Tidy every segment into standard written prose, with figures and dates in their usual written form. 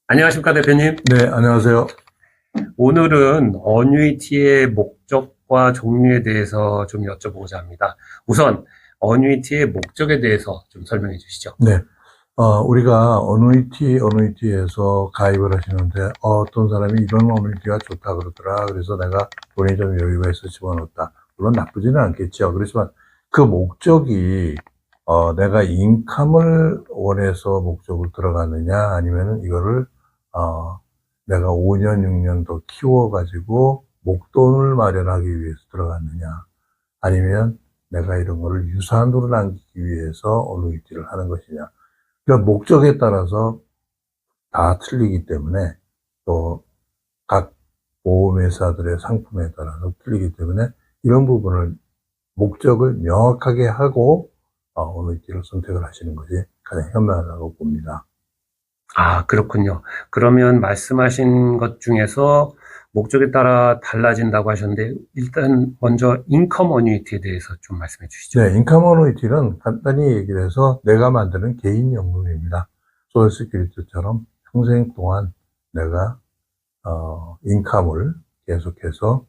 안녕하십니까, 대표님. 네, 안녕하세요. 오늘은 어뉴이티의 목적과 종류에 대해서 좀 여쭤보고자 합니다. 우선, 어뉴이티의 목적에 대해서 좀 설명해 주시죠. 네, 우리가 어누이티에서 가입을 하시는데, 어떤 사람이 이런 어누이티가 좋다 그러더라. 그래서 내가 돈이 좀 여유가 있어 집어넣었다. 물론 나쁘지는 않겠죠. 그렇지만 그 목적이, 내가 인컴을 원해서 목적으로 들어가느냐, 아니면은 이거를, 어, 내가 5년, 6년 더 키워가지고 목돈을 마련하기 위해서 들어갔느냐, 아니면 내가 이런 거를 유산으로 남기기 위해서 어누이티를 하는 것이냐. 그러니까 목적에 따라서 다 틀리기 때문에, 또 각 보험회사들의 상품에 따라서 틀리기 때문에, 이런 부분을 목적을 명확하게 하고 어누이티를 선택을 하시는 것이 가장 현명하다고 봅니다. 아, 그렇군요. 그러면 말씀하신 것 중에서 목적에 따라 달라진다고 하셨는데, 일단 먼저 인컴 어뉴이티에 대해서 좀 말씀해 주시죠. 네, 인컴 어누이티는 간단히 얘기를 해서 내가 만드는 개인연금입니다. 소셜시큐리티처럼 평생 동안 내가 인컴을 계속해서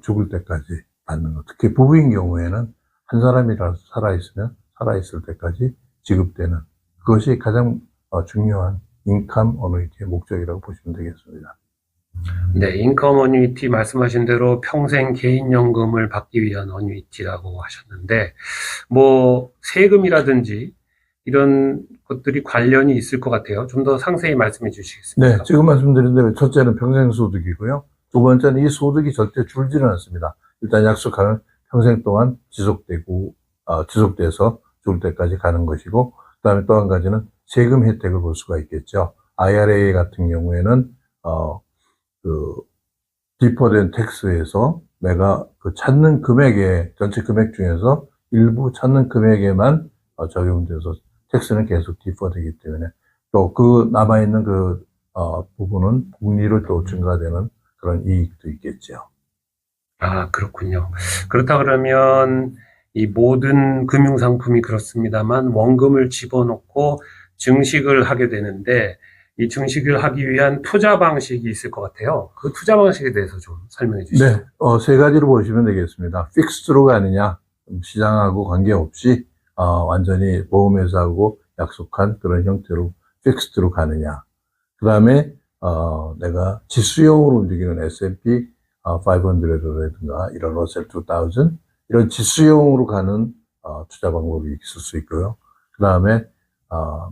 죽을 때까지 받는 것. 특히 부부인 경우에는 한 사람이라도 살아있으면 살아있을 때까지 지급되는, 그것이 가장 중요한 인컴 어누이티의 목적이라고 보시면 되겠습니다. 네, 인컴 어뉴이티 말씀하신 대로 평생 개인연금을 받기 위한 어뉴이티라고 하셨는데, 뭐 세금이라든지 이런 것들이 관련이 있을 것 같아요. 좀 더 상세히 말씀해 네, 주시겠습니까? 지금 말씀드린 대로 첫째는 평생 소득이고요. 두 번째는 이 소득이 절대 줄지는 않습니다. 일단 약속하면 평생 동안 지속돼서 죽을 때까지 가는 것이고, 그 다음에 또 한 가지는 세금 혜택을 볼 수가 있겠죠. IRA 같은 경우에는, 그, 디퍼된 텍스에서 내가 그 찾는 금액에, 전체 금액 중에서 일부 찾는 금액에만 적용돼서 텍스는 계속 디퍼되기 때문에, 또 그 남아있는 그 부분은 복리로 또 증가되는 그런 이익도 있겠죠. 아, 그렇군요. 그렇다 그러면 이 모든 금융상품이 그렇습니다만 원금을 집어넣고 증식을 하게 되는데 이 증식을 하기 위한 투자 방식이 있을 것 같아요. 그 투자 방식에 대해서 좀 설명해 주시죠. 네, 세 가지로 보시면 되겠습니다. 픽스드로 가느냐, 시장하고 관계없이 완전히 보험회사하고 약속한 그런 형태로 픽스드로 가느냐. 그 다음에 내가 지수형으로 움직이는 S&P 500라든가 이런 러셀 2000, 이런 지수형으로 가는 투자 방법이 있을 수 있고요. 그 다음에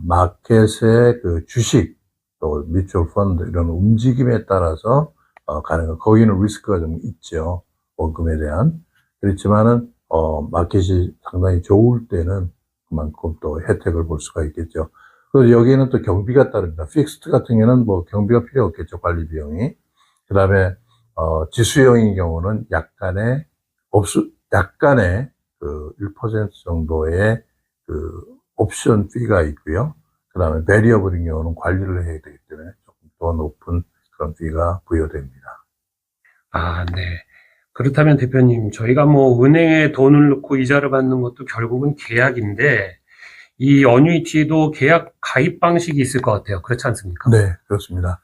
마켓의 그 주식, 또 뮤추얼 펀드 이런 움직임에 따라서 가는 거. 거기는 리스크가 좀 있죠. 원금에 대한. 그렇지만은 마켓이 상당히 좋을 때는 그만큼 또 혜택을 볼 수가 있겠죠. 그리고 여기에는 또 경비가 따릅니다. 픽스트 같은 경우는 뭐 경비가 필요 없겠죠. 관리 비용이. 그 다음에 지수형인 경우는 약간의 그 1% 정도의 그 옵션 피가 있고요. 그 다음에 베리어블인 경우는 관리를 해야 되기 때문에 조금 더 높은 그런 피가 부여됩니다. 아, 네. 그렇다면 대표님, 저희가 뭐 은행에 돈을 넣고 이자를 받는 것도 결국은 계약인데 이 어뉴이티도 계약 가입 방식이 있을 것 같아요. 그렇지 않습니까? 네, 그렇습니다.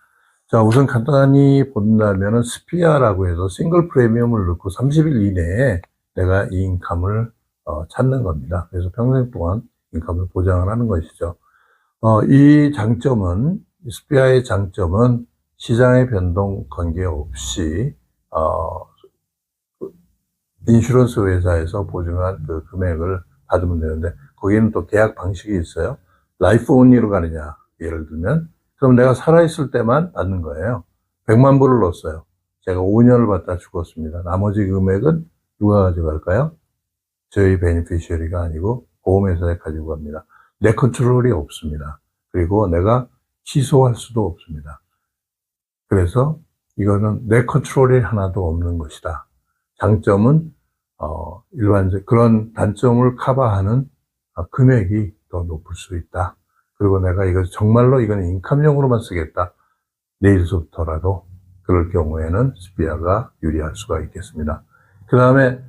자, 우선 간단히 본다면은 스피아라고 해서 싱글 프리미엄을 넣고 30일 이내에 내가 이 인컴을 찾는 겁니다. 그래서 평생 동안 인컴을 보장을 하는 것이죠. 이 장점은, 스피아의 장점은 시장의 변동 관계없이 인슈런스 회사에서 보증한 그 금액을 받으면 되는데, 거기는 또 계약 방식이 있어요. 라이프 온리로 가느냐, 예를 들면 그럼 내가 살아있을 때만 받는 거예요. 100만 불을 넣었어요. 제가 5년을 받다 죽었습니다. 나머지 금액은 누가 가져갈까요? 저희 베니피셔리가 아니고 보험회사에 가지고 갑니다. 내 컨트롤이 없습니다. 그리고 내가 취소할 수도 없습니다. 그래서 이거는 내 컨트롤이 하나도 없는 것이다. 장점은 일반적 그런 단점을 커버하는 금액이 더 높을 수 있다. 그리고 내가 이거 정말로 이거는 인컴용으로만 쓰겠다. 내일서부터라도 그럴 경우에는 스피아가 유리할 수가 있겠습니다. 그 다음에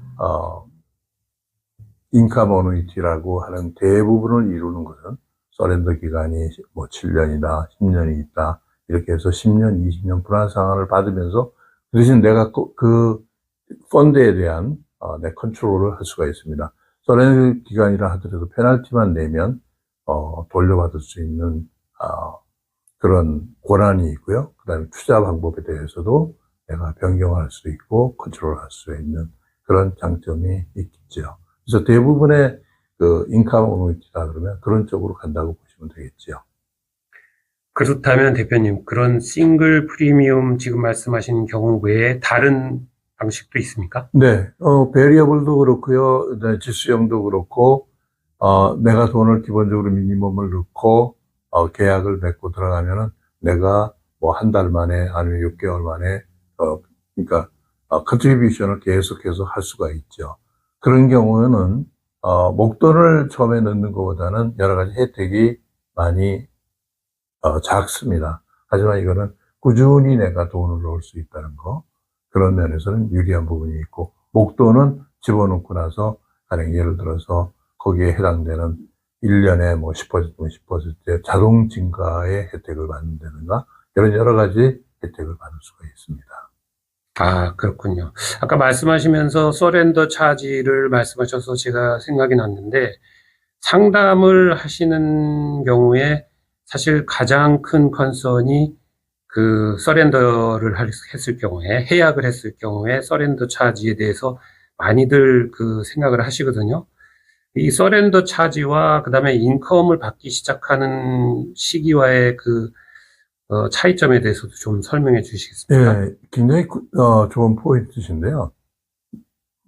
인컴 어누이티라고 하는 대부분을 이루는 것은 서렌더 기간이 뭐 7년이다, 10년이 있다, 이렇게 해서 10년, 20년 분할상환을 받으면서 그 대신 내가 그 펀드에 대한 내 컨트롤을 할 수가 있습니다. 서렌더 기간이라 하더라도 페널티만 내면 돌려받을 수 있는 그런 권한이 있고요. 그 다음에 투자 방법에 대해서도 내가 변경할 수 있고 컨트롤할 수 있는 그런 장점이 있겠죠. 그래서 대부분의 그 인컴 오너리티다 그러면 그런 쪽으로 간다고 보시면 되겠죠. 그렇다면 대표님, 그런 싱글 프리미엄 지금 말씀하신 경우 외에 다른 방식도 있습니까? 네, 베리어블도 그렇고요. 네, 지수형도 그렇고, 내가 돈을 기본적으로 미니멈을 넣고, 계약을 맺고 들어가면은 내가 뭐 한 달 만에 아니면 6개월 만에, 그러니까, 컨트리뷰션을 계속해서 할 수가 있죠. 그런 경우에는, 목돈을 처음에 넣는 것보다는 여러 가지 혜택이 많이, 작습니다. 하지만 이거는 꾸준히 내가 돈을 넣을 수 있다는 거. 그런 면에서는 유리한 부분이 있고, 목돈은 집어넣고 나서, 가령 예를 들어서 거기에 해당되는 1년에 뭐 10%, 10%의 자동 증가의 혜택을 받는다든가, 이런 여러 가지 혜택을 받을 수가 있습니다. 아, 그렇군요. 아까 말씀하시면서 서렌더 차지를 말씀하셔서 제가 생각이 났는데, 상담을 하시는 경우에 사실 가장 큰 컨선이 그 서렌더를 했을 경우에, 해약을 했을 경우에 서렌더 차지에 대해서 많이들 그 생각을 하시거든요. 이 서렌더 차지와 그다음에 인컴을 받기 시작하는 시기와의 그 차이점에 대해서도 좀 설명해 주시겠습니까? 예, 굉장히 좋은 포인트신데요.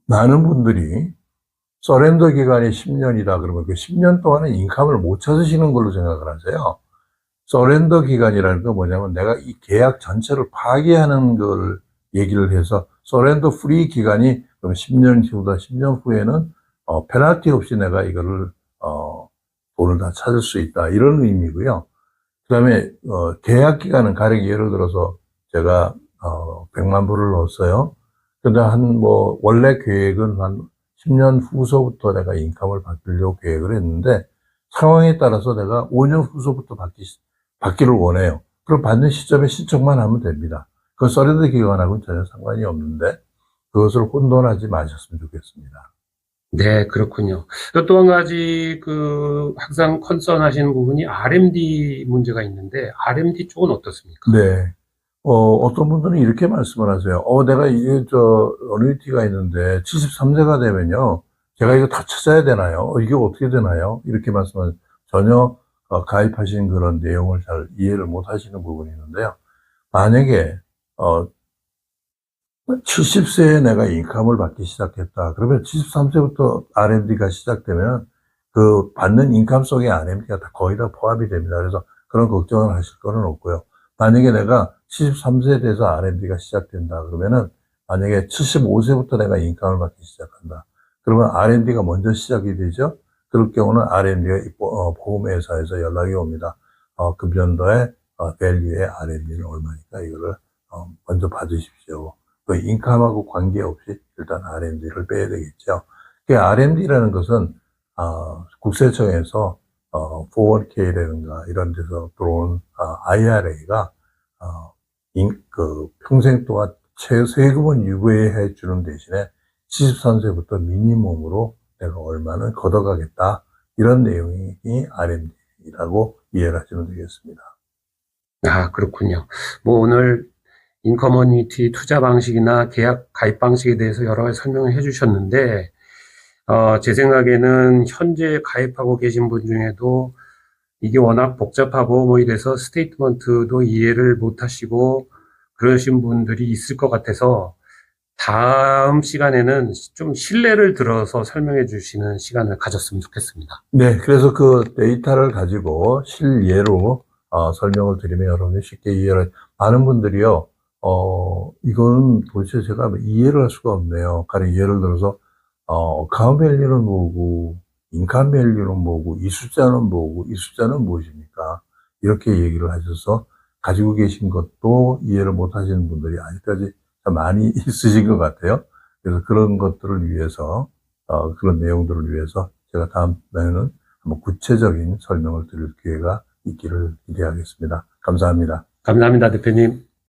많은 분들이 서렌더 기간이 10년이다 그러면 그 10년 동안은 인컴을 못 찾으시는 걸로 생각을 하세요. 서렌더 기간이라는 건 뭐냐면 내가 이 계약 전체를 파기하는 걸 얘기를 해서 서렌더 프리 기간이 그럼 10년 후다 10년 후에는 페널티 없이 내가 이거를 돈을 다 찾을 수 있다 이런 의미고요. 그다음에 계약 기간은 가령 예를 들어서 제가 100만 불을 넣었어요. 근데 원래 계획은 한 10년 후서부터 내가 인컴을 받으려고 계획을 했는데 상황에 따라서 내가 5년 후서부터 받기를 원해요. 그럼 받는 시점에 신청만 하면 됩니다. 그건 서렌더 기간하고는 전혀 상관이 없는데 그것을 혼돈하지 마셨으면 좋겠습니다. 네, 그렇군요. 또 한 가지 항상 컨선 하시는 부분이 RMD 문제가 있는데 RMD 쪽은 어떻습니까? 네. 어떤 분들은 이렇게 말씀을 하세요. 내가 이게 어뉴이티가 있는데 73세가 되면요. 제가 이거 다 찾아야 되나요? 이게 어떻게 되나요? 이렇게 말씀하세요. 전혀 가입하신 그런 내용을 잘 이해를 못 하시는 부분이 있는데요. 만약에 70세에 내가 인컴을 받기 시작했다. 그러면 73세부터 RMD가 시작되면 그 받는 인컴 속에 RMD가 거의 다 포함이 됩니다. 그래서 그런 걱정을 하실 거는 없고요. 만약에 내가 73세에 돼서 RMD가 시작된다. 그러면은 만약에 75세부터 내가 인컴을 받기 시작한다. 그러면 RMD가 먼저 시작이 되죠. 그럴 경우는 RMD가 보험회사에서 연락이 옵니다. 금년도에 밸류의 RMD는 얼마니까 이거를 먼저 받으십시오. 그 인컴하고 관계없이 일단 RMD를 빼야 되겠죠. 그 RMD라는 것은 국세청에서 401k라든가 이런 데서 들어온 IRA가 평생 동안 세금은 유보해 주는 대신에 73세부터 미니멈으로 내가 얼마는 걷어가겠다 이런 내용이 RMD라고 이해를 하시면 되겠습니다. 아, 그렇군요. 뭐 오늘 인커머니티 투자 방식이나 계약 가입 방식에 대해서 여러 가지 설명을 해주셨는데, 제 생각에는 현재 가입하고 계신 분 중에도 이게 워낙 복잡하고 뭐 이래서 스테이트먼트도 이해를 못 하시고 그러신 분들이 있을 것 같아서 다음 시간에는 좀 신뢰를 들어서 설명해 주시는 시간을 가졌으면 좋겠습니다. 네, 그래서 그 데이터를 가지고 실예로 설명을 드리면 여러분이 쉽게 이해를, 많은 분들이요, 이건 도대체 제가 이해를 할 수가 없네요. 가령 예를 들어서, 어카운트 밸류는 뭐고, 인컴 밸류는 뭐고, 이 숫자는 뭐고, 이 숫자는 무엇입니까? 이렇게 얘기를 하셔서 가지고 계신 것도 이해를 못 하시는 분들이 아직까지 많이 있으신 것 같아요. 그래서 그런 것들을 위해서, 그런 내용들을 위해서 제가 다음에는 한번 구체적인 설명을 드릴 기회가 있기를 기대하겠습니다. 감사합니다. 감사합니다, 대표님.